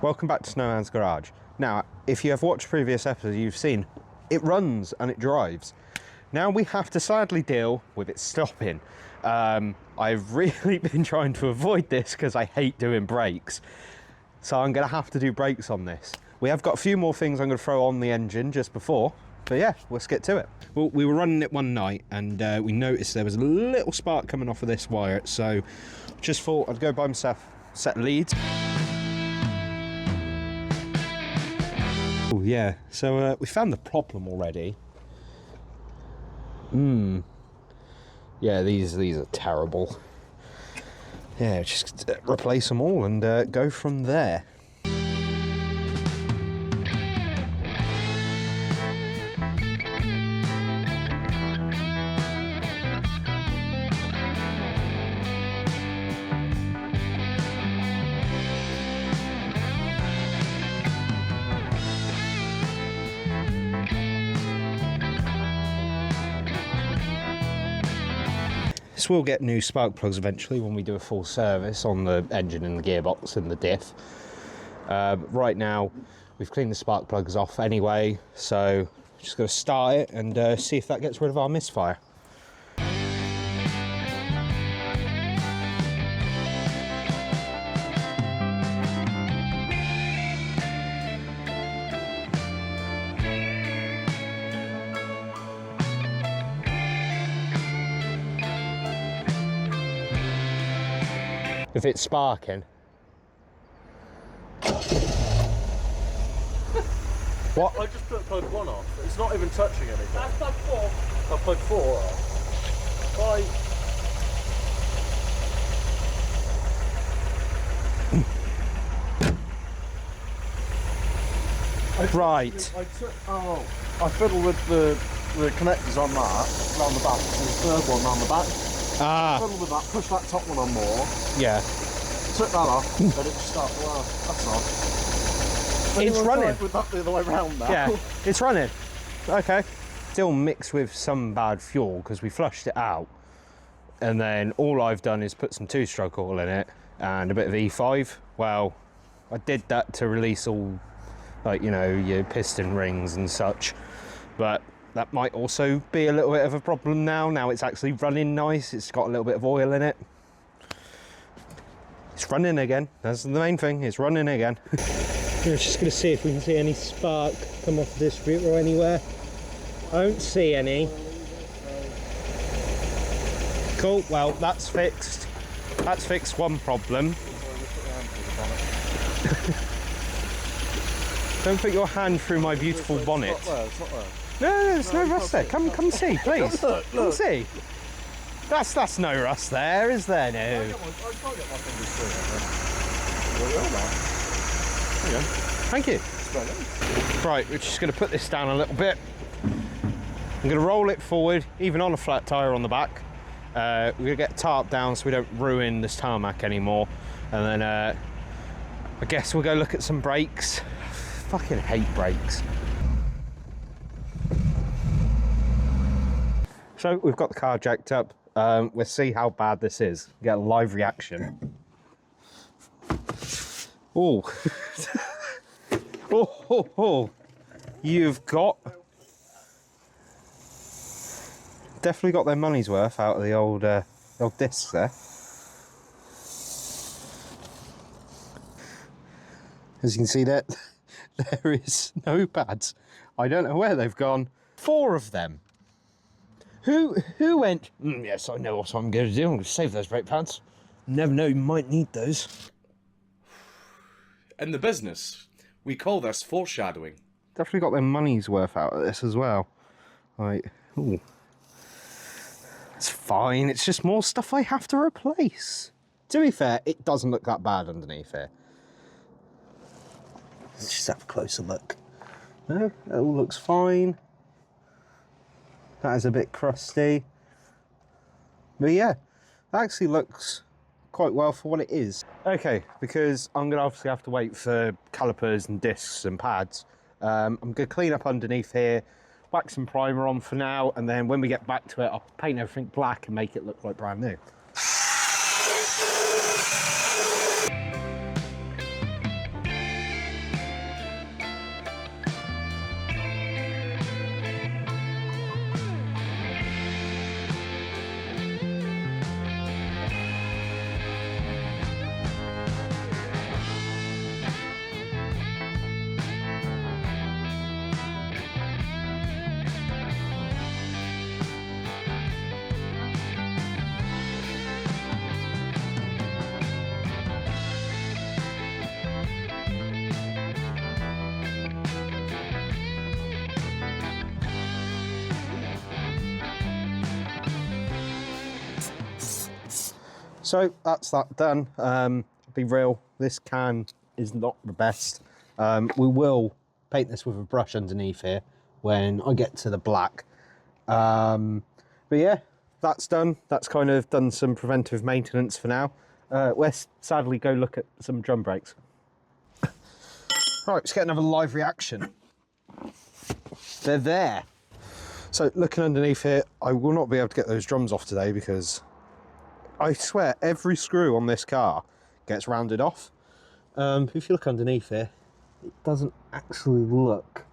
Welcome back to Snowman's Garage. Now, if you have watched previous episodes, you've seen it runs and it drives. Now we have to sadly deal with it stopping. I've really been trying to avoid this because I hate doing brakes. So I'm going to have to do brakes on this. We have got a few more things I'm going to throw on the engine just before. But yeah, let's get to it. Well, we were running it one night and we noticed there was a little spark coming off of this wire. So just thought I'd go buy myself a set of leads. Oh yeah, so we found the problem already. Yeah, these are terrible. Yeah, just replace them all and go from there. So we'll get new spark plugs eventually when we do a full service on the engine and the gearbox and the diff. Right now we've cleaned the spark plugs off anyway, so just going to start it and see if that gets rid of our misfire. If it's sparking. What? I just put plug 1 off. It's not even touching anything. That's plug 4. I plug 4 off. Why? Right. I fiddle with the connectors on that, round the back, and the third one round the back. Fiddle with that, push that top one on more. Yeah. Took that off, let it just start to work. That's all. It's running. With that the other way round now. Yeah, it's running. Okay. Still mixed with some bad fuel because we flushed it out. And then all I've done is put some 2-stroke oil in it and a bit of E5. Well, I did that to release all, like, you know, your piston rings and such. But that might also be a little bit of a problem now. Now it's actually running nice. It's got a little bit of oil in it. It's running again. That's the main thing. It's running again. We're just going to see if we can see any spark come off the distributor or anywhere. I don't see any. Cool. Well, that's fixed. That's fixed one problem. Don't put your hand through my beautiful bonnet. It's not there. It's not there. No, there's no rust there. Come see, please. Come see. That's no rust there, is there? No. I can't get my fingers through it. Thank you. Right, we're just going to put this down a little bit. I'm going to roll it forward, even on a flat tyre on the back. We're going to get tarp down so we don't ruin this tarmac anymore. And then I guess we'll go look at some brakes. Fucking hate brakes. So we've got the car jacked up. We'll see how bad this is. Get a live reaction. Oh. Oh. You've got... Definitely got their money's worth out of the old discs there. As you can see there is no pads. I don't know where they've gone. 4 of them. Who went, yes, I know what I'm going to do. I'm going to save those brake pads. Never know, you might need those. In the business, we call this foreshadowing. Definitely got their money's worth out of this as well. Like, ooh. It's fine, it's just more stuff I have to replace. To be fair, it doesn't look that bad underneath here. Let's just have a closer look. No, it all looks fine. That is a bit crusty. But yeah, that actually looks quite well for what it is. Okay, because I'm going to obviously have to wait for calipers and discs and pads. I'm going to clean up underneath here, whack some primer on for now, and then when we get back to it, I'll paint everything black and make it look like brand new. So that's that done. Be real, this can is not the best. We will paint this with a brush underneath here when I get to the black. But yeah, that's done. That's kind of done some preventive maintenance for now. Let's sadly go look at some drum brakes. Right, let's get another live reaction. They're there. So looking underneath here, I will not be able to get those drums off today because I swear every screw on this car gets rounded off. If you look underneath here, it doesn't actually look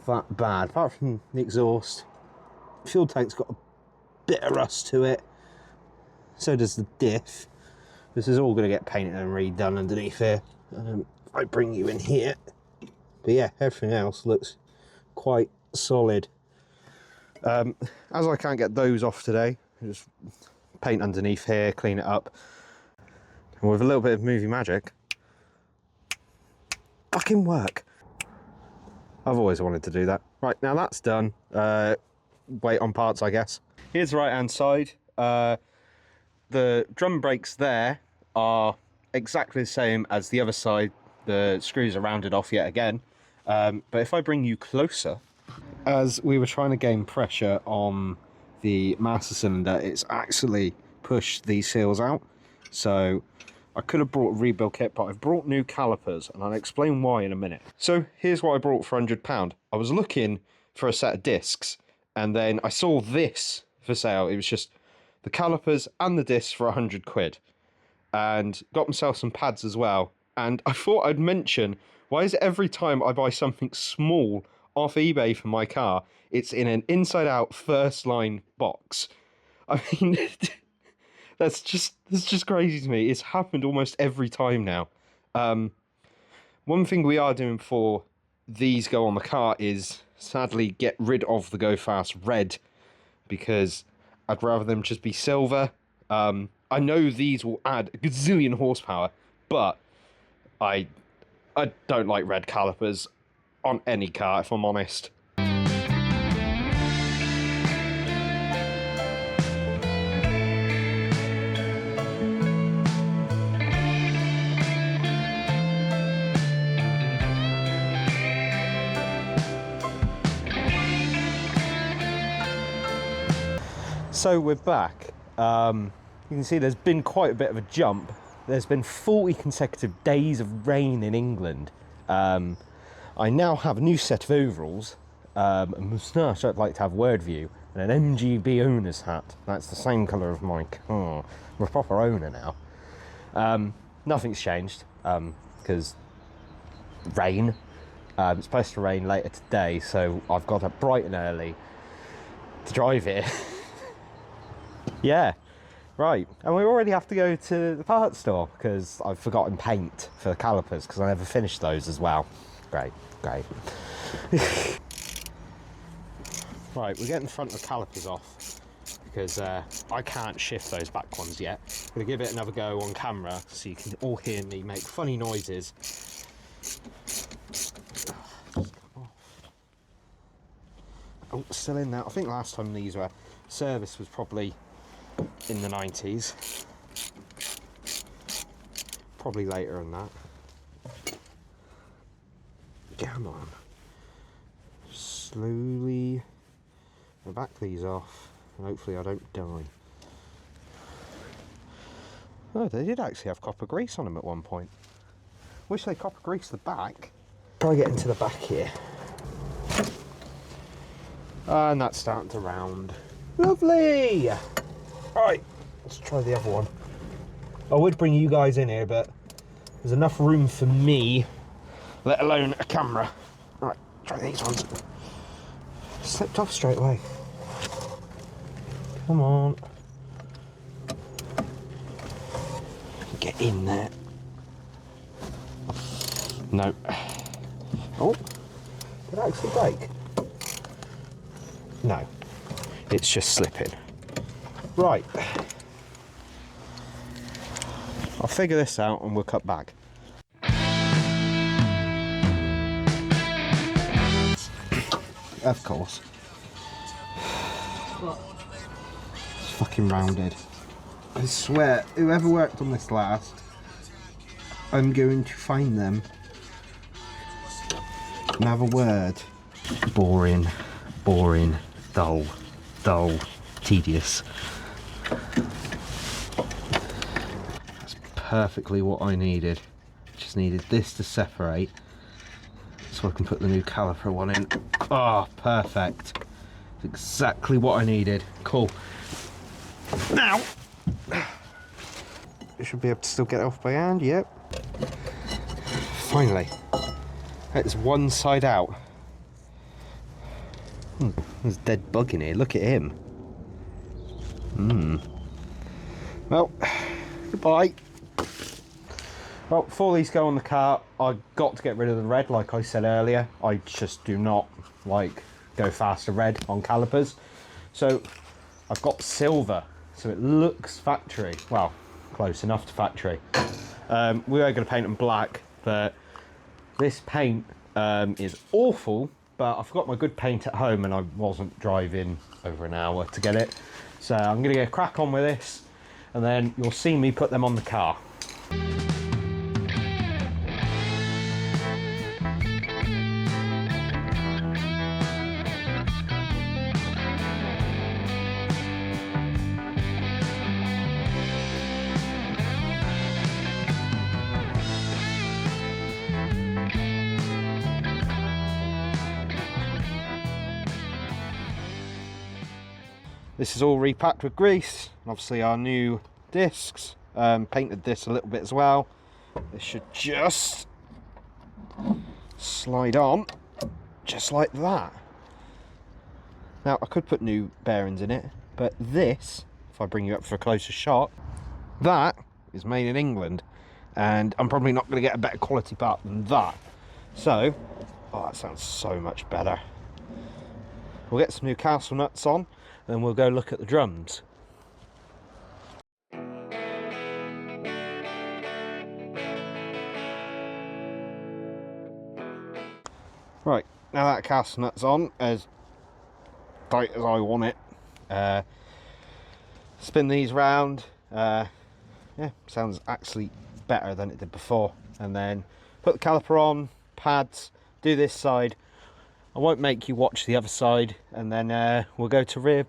that bad, apart from the exhaust. Fuel tank's got a bit of rust to it. So does the diff. This is all going to get painted and redone underneath here. I bring you in here. But yeah, everything else looks quite solid. As I can't get those off today, just paint underneath here, clean it up. And with a little bit of movie magic, fucking work. I've always wanted to do that. Right, now that's done. Wait on parts, I guess. Here's the right hand side. The drum brakes there are exactly the same as the other side. The screws are rounded off yet again. But if I bring you closer, as we were trying to gain pressure on the master cylinder, it's actually pushed these seals out. So I could have brought a rebuild kit, but I've brought new calipers, and I'll explain why in a minute. So here's what I brought for £100. I was looking for a set of discs, and then I saw this for sale. It was just the calipers and the discs for 100 quid. And got myself some pads as well. And I thought I'd mention, why is it every time I buy something small off eBay for my car, it's in an inside-out first-line box? I mean, that's just crazy to me. It's happened almost every time now. One thing we are doing before these go on the car is sadly get rid of the Go Fast red, because I'd rather them just be silver. I know these will add a gazillion horsepower, but I don't like red calipers on any car, if I'm honest. So we're back. You can see there's been quite a bit of a jump. There's been 40 consecutive days of rain in England. I now have a new set of overalls, a moustache I'd like to have word view, and an MGB owner's hat. That's the same colour of my car. I'm a proper owner now. Nothing's changed, because rain. It's supposed to rain later today, so I've got up bright and early to drive it. Yeah, right. And we already have to go to the parts store because I've forgotten paint for the calipers because I never finished those as well. Great. Right, we're getting the front of the calipers off because I can't shift those back ones yet. I'm going to give it another go on camera so you can all hear me make funny noises. Oh, still in there. I think last time these were service was probably in the 90s. Probably later than that. Come on. Slowly I'll back these off and hopefully I don't die. Oh, they did actually have copper grease on them at one point. Wish they copper greased the back. Try get into the back here. And that's starting to round. Lovely! Right, let's try the other one. I would bring you guys in here, but there's enough room for me, let alone a camera. Right, try these ones. Slipped off straight away. Come on. Get in there. No. Oh, did it actually break? No, it's just slipping. Right. I'll figure this out and we'll cut back. Of course. What? It's fucking rounded. I swear, whoever worked on this last, I'm going to find them and have a word. Boring, boring, dull, dull, tedious. That's perfectly what I needed. Just needed this to separate so I can put the new caliper one in. Ah, oh, perfect. That's exactly what I needed. Cool. Now, I should be able to still get it off by hand, yep. Finally. It's one side out. There's a dead bug in here, look at him. Well, goodbye. Well, before these go on the car, I've got to get rid of the red, like I said earlier. I just do not like go faster red on calipers. So I've got silver, so it looks factory. Well, close enough to factory. We are going to paint them black, but this paint is awful, but I've got my good paint at home and I wasn't driving over an hour to get it. So I'm going to get a crack on with this, and then you'll see me put them on the car. This is all repacked with grease, and obviously our new discs. Painted this a little bit as well. This should just slide on, just like that. Now I could put new bearings in it, but this, if I bring you up for a closer shot, that is made in England, and I'm probably not going to get a better quality part than that. So, oh, that sounds so much better. We'll get some new castle nuts on, then we'll go look at the drums. Right, now that castle nut's on, as tight as I want it, spin these round. Yeah, sounds actually better than it did before. And then put the caliper on, pads, do this side. I won't make you watch the other side, and then we'll go to rear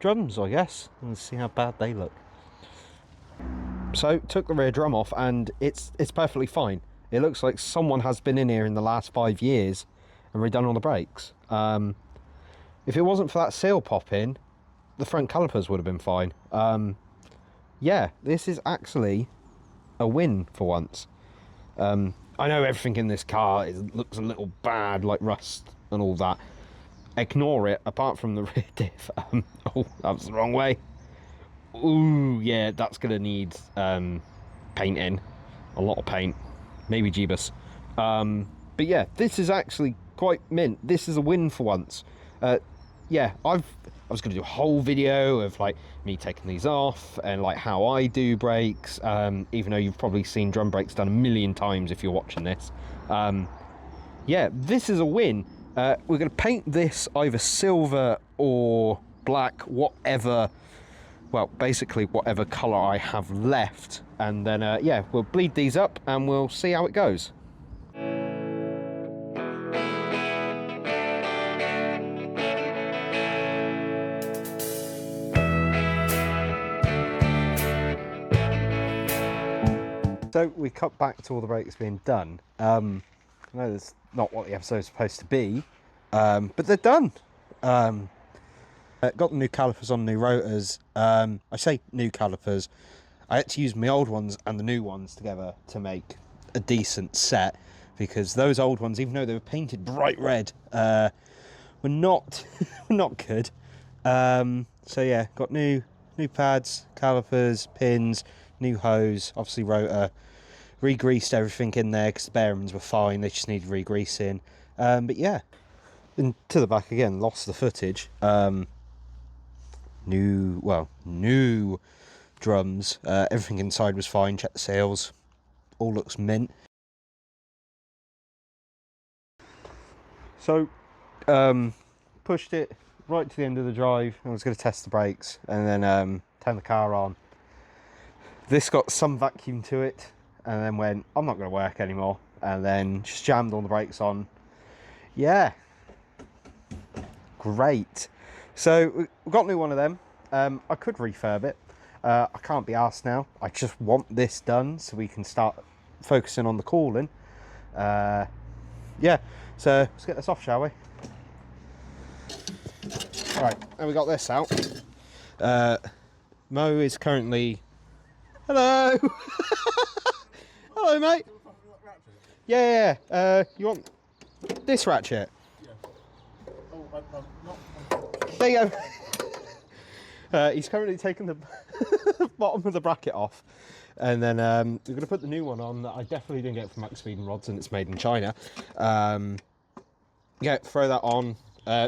drums, I guess, and see how bad they look. So took the rear drum off, and it's perfectly fine. It looks like someone has been in here in the last 5 years and redone all the brakes. If it wasn't for that seal pop in, the front calipers would have been fine. Yeah, this is actually a win for once. I know everything in this car looks a little bad, like rust and all that. Ignore it, apart from the rear diff. Oh, that was the wrong way. Ooh, yeah, that's gonna need painting. A lot of paint, maybe Jeebus. But yeah, this is actually quite mint. This is a win for once. Yeah, I was gonna do a whole video of like me taking these off and like how I do brakes, even though you've probably seen drum brakes done a million times if you're watching this. Yeah, this is a win. We're going to paint this either silver or black, whatever, well, basically whatever colour I have left. And then, yeah, we'll bleed these up and we'll see how it goes. So we cut back to all the brakes being done. I know that's not what the episode's supposed to be, but they're done. Got the new calipers on, new rotors. I say new calipers. I had to use my old ones and the new ones together to make a decent set, because those old ones, even though they were painted bright red, were not not good. So yeah, got new pads, calipers, pins, new hose, obviously rotor. Re-greased everything in there because the bearings were fine, they just needed re-greasing. But yeah, and to the back again, lost the footage. New drums, everything inside was fine, check the seals, all looks mint. So pushed it right to the end of the drive. I was going to test the brakes and then turn the car on. This got some vacuum to it, and then went, I'm not going to work anymore, and then just jammed all the brakes on. Yeah, great. So we've got a new one of them. I could refurb it. I can't be asked now. I just want this done so we can start focusing on the cooling. Yeah, so let's get this off, shall we? Right, and we got this out. Mo is currently... Hello! Hello, mate! Yeah, you want this ratchet? Yeah. Oh, not... There you go. He's currently taken the bottom of the bracket off. And then we're going to put the new one on that I definitely didn't get from Max Speed and Rods, and it's made in China. Yeah, throw that on.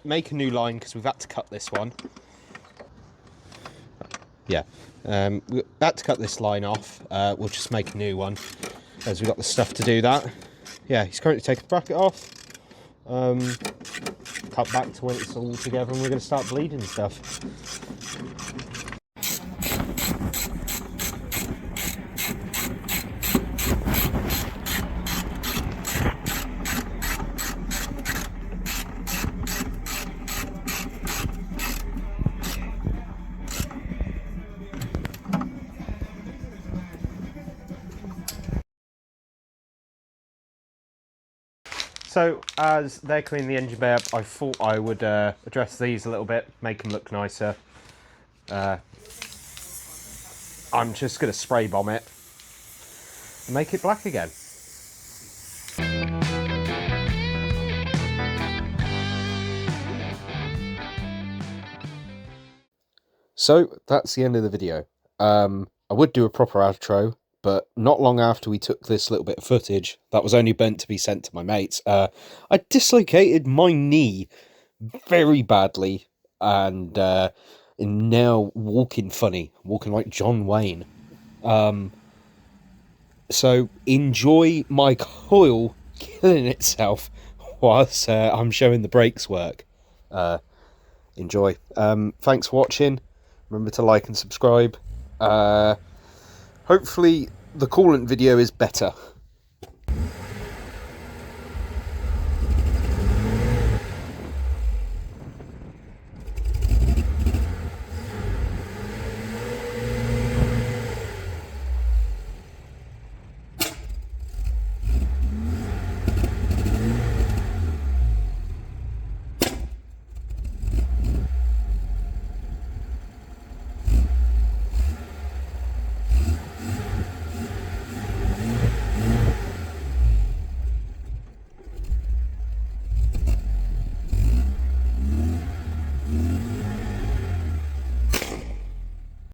Make a new line because we've had to cut this one. Yeah, we had to cut this line off. We'll just make a new one as we've got the stuff to do that. Yeah, he's currently taken the bracket off. Cut back to when it's all together, and we're going to start bleeding and stuff. So, as they're cleaning the engine bay up, I thought I would address these a little bit, make them look nicer. I'm just going to spray bomb it and make it black again. So, that's the end of the video. I would do a proper outro, but not long after we took this little bit of footage, that was only meant to be sent to my mates, I dislocated my knee very badly, and am now walking funny, walking like John Wayne. So enjoy my coil killing itself whilst I'm showing the brakes work. Enjoy. Thanks for watching. Remember to like and subscribe. Hopefully the coolant video is better.